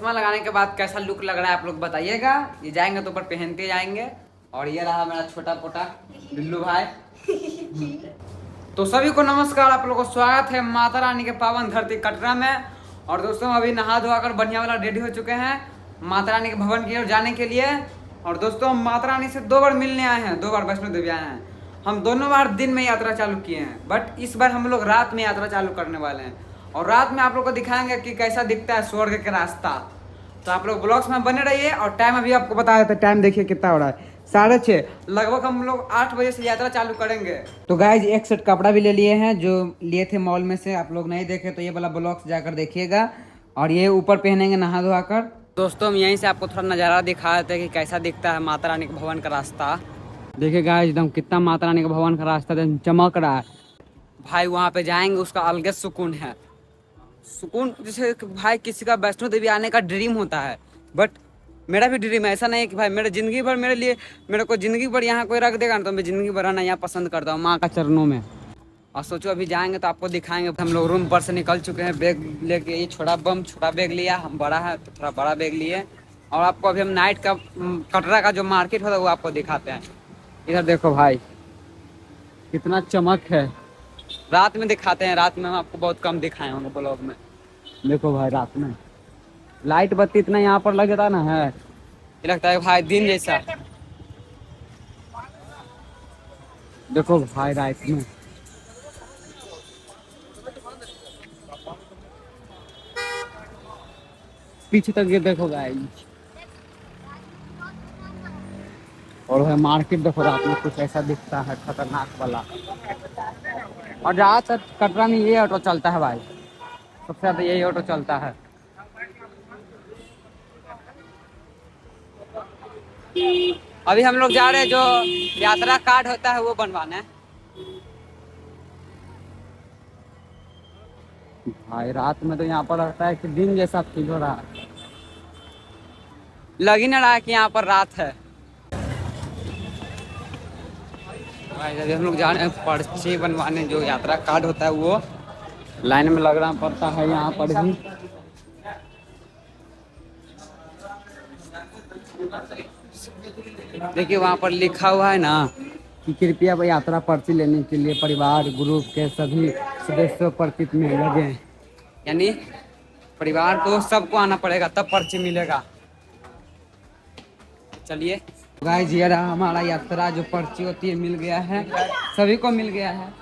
चश्मा लगाने के बाद कैसा लुक लग रहा है आप लोग बताइएगा। ये जाएंगे तो ऊपर पहनते जाएंगे। और ये रहा मेरा छोटा पोटा बिल्लू भाई। तो सभी को नमस्कार, आप लोगों को स्वागत है माता रानी के पावन धरती कटरा में। और दोस्तों अभी नहा धोआ कर बढ़िया वाला रेडी हो चुके हैं माता रानी के भवन की ओर जाने के लिए। और दोस्तों हम माता रानी से 2 बार मिलने आए हैं, 2 बार वैष्णो देवी आए हैं। हम दोनों बार दिन में यात्रा चालू किए हैं, बट इस बार हम लोग रात में यात्रा चालू करने वाले हैं। और रात में आप लोग को दिखाएंगे कि कैसा दिखता है स्वर्ग का रास्ता। तो आप लोग ब्लॉग्स में बने रहिए। और टाइम अभी आपको बता देते, टाइम देखिए कितना हो रहा है, 6:30। लगभग हम लोग 8 बजे से यात्रा चालू करेंगे। तो गाइज एक सेट कपड़ा भी ले लिए हैं जो लिए थे मॉल में से। आप लोग नहीं देखे तो ये वाला ब्लॉग्स जाकर देखिएगा। और ये ऊपर पहनेंगे नहा धोआ कर। दोस्तों हम यहीं से आपको थोड़ा नज़ारा दिखा देते हैं कि कैसा दिखता है माता रानी के भवन का रास्ता। देखिए गाइज एकदम कितना माता रानी के भवन का रास्ता एकदम चमक रहा है भाई। वहाँ पे जाएंगे उसका अलग सुकून है। सुकून जैसे भाई किसी का वैष्णो देवी आने का ड्रीम होता है, बट मेरा भी ड्रीम है। ऐसा नहीं है कि भाई मेरे ज़िंदगी भर मेरे लिए मेरे को ज़िंदगी भर यहाँ कोई रख देगा ना तो मैं ज़िंदगी भर रहना यहाँ पसंद करता हूँ माँ का चरणों में। और सोचो अभी जाएंगे तो आपको दिखाएंगे। हम लोग रूम पर से निकल चुके हैं बैग लेके। ये छोटा बैग लिया, हम बड़ा है तो थोड़ा बड़ा बैग लिए। और आपको अभी हम नाइट का कटरा का जो मार्केट होता है वो आपको दिखाते हैं। इधर देखो भाई कितना चमक है। रात में दिखाते हैं, रात में हम आपको बहुत कम दिखाए होंगे ब्लॉग में। देखो भाई रात में लाइट बत्ती इतना यहाँ पर लग जाता ना है, ये लगता है भाई दिन जैसा। देखो भाई रात में पीछे तक ये देखो गाइस। और वह मार्केट देखो रात में कुछ ऐसा दिखता है खतरनाक वाला। और ज़्यादातर कटरा में ये ऑटो चलता है भाई, सबसे ज़्यादा यही ऑटो चलता है। अभी हम लोग जा रहे हैं जो यात्रा कार्ड होता है वो बनवाने। भाई रात में तो यहाँ पर लगता है कि दिन जैसा फील हो रहा है, लग ही नहीं रहा है कि यहाँ पर रात है। भाई अभी हम लोग जा रहे हैं पर्ची बनवाने, जो यात्रा कार्ड होता है वो। लाइन में लगना पड़ता है यहाँ पर भी। देखिए वहाँ पर लिखा हुआ है ना कि कृपया यात्रा पर्ची लेने के लिए परिवार ग्रुप के सभी सदस्यों पर्ची में लगे। यानी परिवार को सबको आना पड़ेगा तब पर्ची मिलेगा। चलिए गाइस ये रहा हमारा यात्रा जो पर्ची होती है, मिल गया है, सभी को मिल गया है।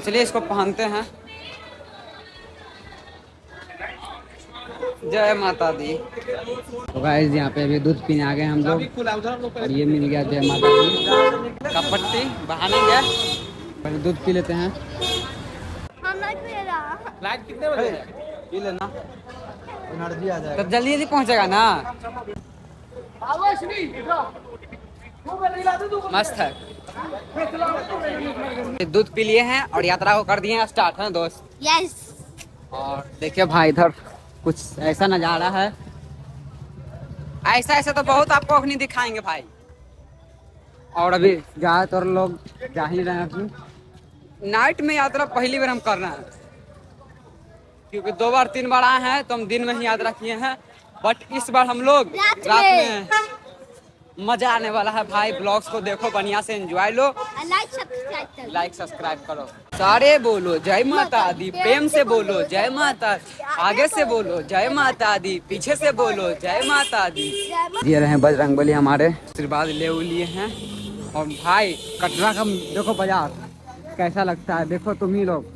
चलिए इसको पहनते हैं। जय माता दी। तो गाइस यहाँ पे अभी दूध पीने आ गए हम लोग। और ये मिल गया जय माता दी का पट्टी, बहाने गया। पहले दूध पी लेते हैं। लाइट कितने बजे है? पी लेना, एनर्जी आ जाएगा तो जल्दी पहुंचेगा ना। मस्त है। दूध पी लिए हैं और यात्रा को कर दिए हैं स्टार्ट है दोस्त। यस। और देखिए भाई इधर कुछ ऐसा नजारा है, ऐसा ऐसा तो बहुत आपको अभी दिखाएंगे भाई। और अभी ज्यादातर लोग जा ही रहे हैं अभी। नाइट में यात्रा पहली बार हम कर रहे हैं, क्योंकि 2 बार 3 बार आए हैं तो हम दिन में ही यात्रा किए हैं। बट इस बार हम लोग रात में मजा आने वाला है भाई। ब्लॉग्स को देखो, बढ़िया से एंजॉय लो, लाइक सब्सक्राइब करो। सारे बोलो जय माता दी, प्रेम से बोलो जय माता, आगे से बोलो जय माता दी, पीछे से बोलो जय माता दी। ये रहे बजरंगबली हमारे, आशीर्वाद ले लिए हैं। और भाई कटरा का देखो बाजार कैसा लगता है, देखो तुम ही लोग।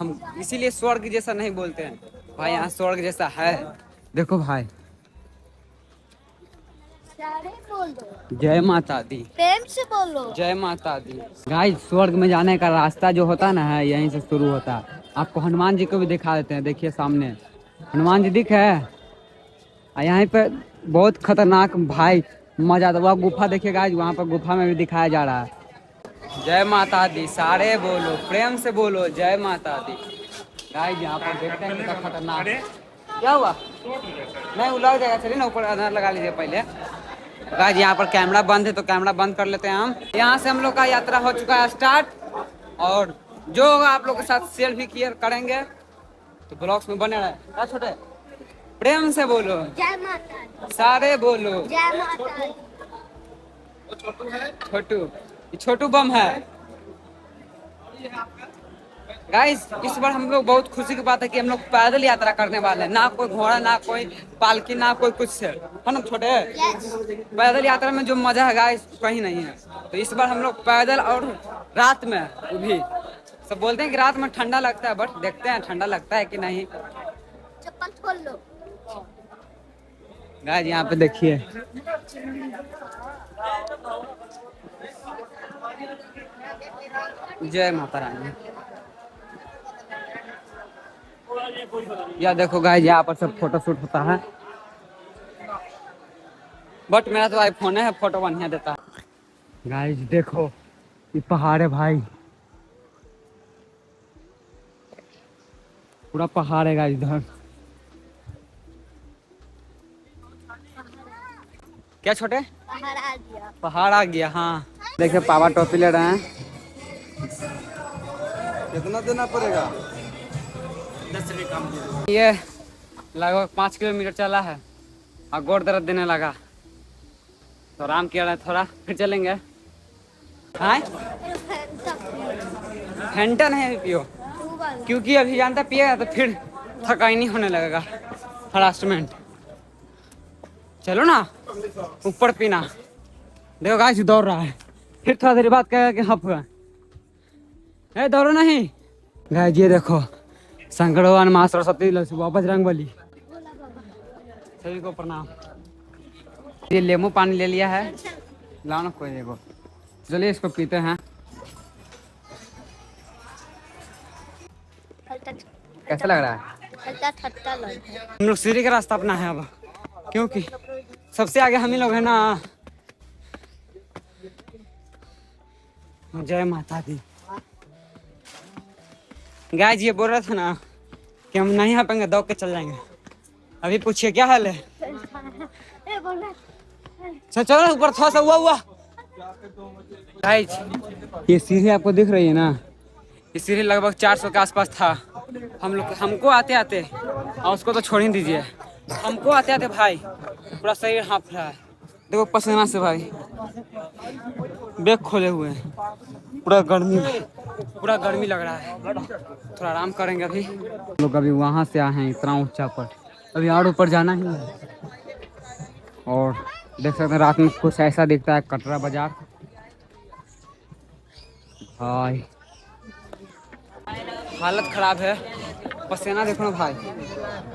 हम इसीलिए स्वर्ग जैसा नहीं बोलते हैं भाई, यहाँ स्वर्ग जैसा है। देखो भाई जय माता दी, प्रेम से बोलो जय माता दी। गाइस स्वर्ग में जाने का रास्ता जो होता ना है यहीं से शुरू होता है। आपको हनुमान जी को भी दिखा देते हैं। देखिए सामने हनुमान जी दिख है। यहाँ पे बहुत खतरनाक भाई मजा आता। वह गुफा देखिए गाइस, वहाँ पर गुफा में भी दिखाया जा रहा है। जय माता दी, सारे बोलो प्रेम से बोलो जय माता दी। गाइस यहाँ पर देखते हैं कितना खतरनाक। क्या हुआ? नहीं उलझ जाएगा, चलिए ना ऊपर अंदर लगा लीजिए पहले। गाइस यहाँ पर कैमरा बंद है तो कैमरा बंद कर लेते हैं हम। यहाँ से हम लोग का यात्रा हो चुका है स्टार्ट। और जो होगा आप लोग के साथ शेयर भी किया करेंगे। तो ब्लॉग्स में बने रहे क्या छोटे, प्रेम से बोलो, जय माता दी। सारे बोलो जय माता दी। छोटू, ये छोटू बम है। गाइस इस बार हम लोग बहुत खुशी की बात है कि हम लोग पैदल यात्रा करने वाले हैं, ना कोई घोड़ा ना कोई पालकी ना कोई कुछ से, है ना छोटे। पैदल यात्रा में जो मजा है गाइस कहीं नहीं है। तो इस बार हम लोग पैदल और रात में वो भी सब बोलते हैं कि रात में ठंडा लगता है, बट देखते हैं ठंडा लगता है कि नहीं। चप्पल खोल लो गाइस यहाँ पे देखिए जय माता रानी। या देखो गाइस यहाँ पर सब फोटो शूट होता है, बट मेरा तो आईफोन है, फोटो बढ़िया देता है। गाइस देखो ये पहाड़ है भाई, पूरा पहाड़ है गाइस इधर। क्या छोटे, बाहर आ गया। पहाड़ आ गया। हाँ देखिए पापा टोपी ले रहे हैं। कितना देना पड़ेगा? 10 रुपये कम। ये लगभग 5 किलोमीटर चला है और गोड़ दर्द देने लगा, तो आराम किया रहे थोड़ा, फिर चलेंगे। हाँ फैंटा नहीं पियो, क्योंकि अभी जानता पिएगा तो फिर थकाई नहीं होने लगेगा, हरासमेंट। चलो ना ऊपर पीना। देखो गाइस दौड़ रहा है, फिर थोड़ा देर बाद कहेगा कि हफ है, दौड़ो नहीं। गाइस ये देखो शंकर भगवान, माँ सरस्वती, लक्ष्मी, बजरंगबली, सभी को प्रणाम। ये लेमू पानी ले लिया है, लाओ ना कोई देखो, चलिए इसको पीते हैं। कैसा लग रहा है? हम लोग सीढ़ी का रास्ता अपना है अब, क्योंकि सबसे आगे हम ही लोग हैं ना। जय माता दी। गाइस ये बोल रहा था ना कि हम नहीं आ पाएंगे, दौड़ के चल जाएंगे। अभी पूछिए क्या हाल है। चलो ऊपर थोड़ा सा हुआ। गाइस ये सीढ़ी आपको दिख रही है ना, ये सीढ़ी लगभग 400 के आसपास था। हमको आते आते, और उसको तो छोड़ ही दीजिए, हमको आते आते भाई पूरा शरीर हाँफ रहा है। देखो पसीना से भाई बैग खोले हुए हैं, पूरा गर्मी लग रहा है। थोड़ा आराम करेंगे अभी। लोग अभी वहाँ से आए हैं इतना ऊंचा पर, अभी और ऊपर जाना ही है। और देख सकते हैं रात में कुछ ऐसा दिखता है कटरा बाजार। भाई हालत खराब है, पसीना देखो ना भाई,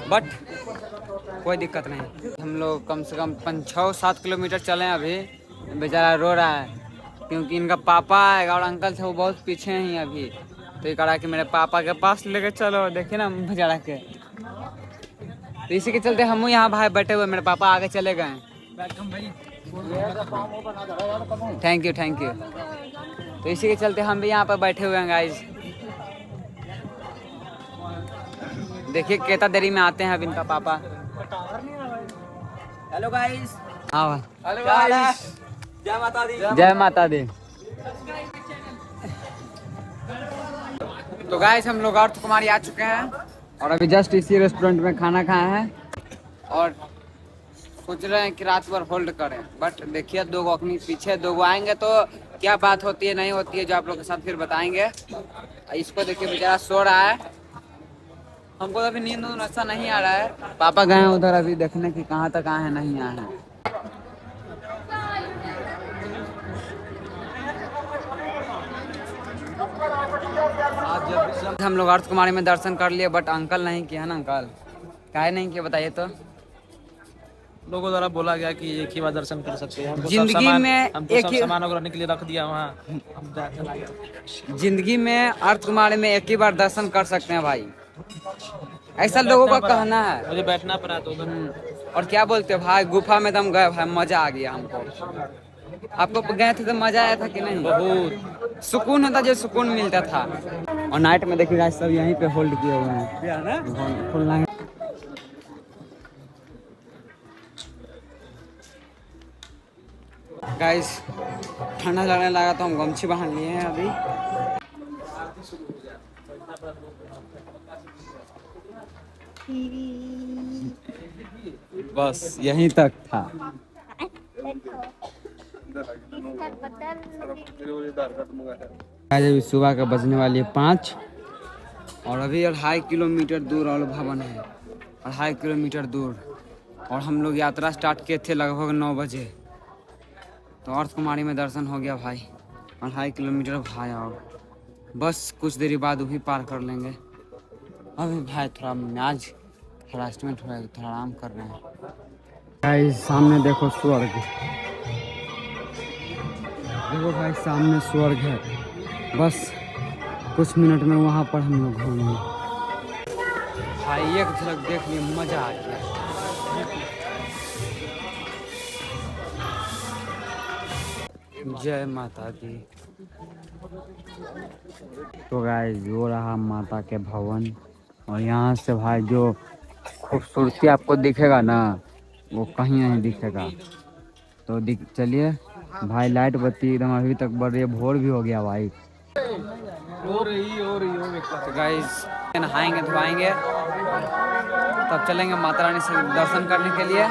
बट कोई दिक्कत नहीं। हम लोग कम से कम 5-6-7 किलोमीटर चले हैं अभी। बेचारा रो रहा है क्योंकि इनका पापा और अंकल थे वो बहुत पीछे हैं अभी, तो ये कहा कि मेरे पापा के पास लेके चलो। देखिए ना बेचारा के, तो इसी के चलते हम यहाँ भाई बैठे हुए, मेरे पापा आगे चले गए। Thank you. तो इसी के चलते हम भी यहाँ पर बैठे हुए हैं गाइज। देखिए कितना देरी में आते हैं अब इनका पापा। Hello guys. हाँ हेलो गाइस, जय माता दी। जय माता दी। तो गाइस हम लोग अर्थ कुमारी आ चुके हैं और अभी जस्ट इसी रेस्टोरेंट में खाना खाए हैं और सोच रहे हैं कि रात भर होल्ड करें। बट देखिए 2 गो अपनी पीछे 2 गो आएंगे तो क्या बात होती है नहीं होती है जो आप लोग के साथ फिर बताएंगे। इसको देखिए बेचारा सो रहा है, हमको तो अभी नींद ऐसा नहीं आ रहा है। पापा गए हैं उधर अभी देखने की कहाँ तक आए हैं नहीं आए हैं। हम लोग अर्थ कुमारी में दर्शन कर लिए, बट अंकल नहीं किया ना। अंकल काहे नहीं किया बताइए तो? लोगों द्वारा बोला गया कि एक ही बार दर्शन कर सकते हैं, जिंदगी में एक ही सामान रखने के लिए रख दिया वहाँ। जिंदगी में अर्थ कुमारी में एक ही बार दर्शन कर सकते हैं भाई, ऐसा लोगों का कहना है। मुझे बैठना पड़ा तो और क्या बोलते हो भाई, गुफा में दम गए भाई, मजा आ गया हमको। आपको गए थे तो मजा आया था कि नहीं? बहुत सुकून होता, जो सुकून मिलता था। और नाइट में देखिए गाइस सब यहीं पे होल्ड किए हुए हैं, खुलना। गाइस ठंडा लगने लगा तो हम गमछी बांध लिए हैं अभी। बस यहीं तक था। आज अभी सुबह का बजने वाली है 5 और अभी 2.5 किलोमीटर दूर और भवन है, 2.5 किलोमीटर दूर। और हम लोग यात्रा स्टार्ट किए थे लगभग 9 बजे, तो अर्थ कुमारी में दर्शन हो गया भाई। 2.5 किलोमीटर भाई, और बस कुछ देरी बाद वही पार कर लेंगे। अभी भाई थोड़ा आज हरासमेंट हो रहा है, थोड़ा आराम कर रहे हैं भाई। सामने देखो स्वर्ग, देखो भाई सामने स्वर्ग है। बस कुछ मिनट में वहाँ पर हम लोग घूमेंगे भाई। एक झलक देख लिए, मजा आ गया। जय माता दी। तो गाइस वो रहा माता के भवन, और यहाँ से भाई जो खूबसूरती आपको दिखेगा ना, वो कहीं नहीं दिखेगा। तो चलिए भाई, लाइट बत्ती एकदम अभी तक बढ़ रही है, भोर भी हो गया भाई। तो गाइस नहाएंगे धोआएंगे, तब चलेंगे माता रानी से दर्शन करने के लिए।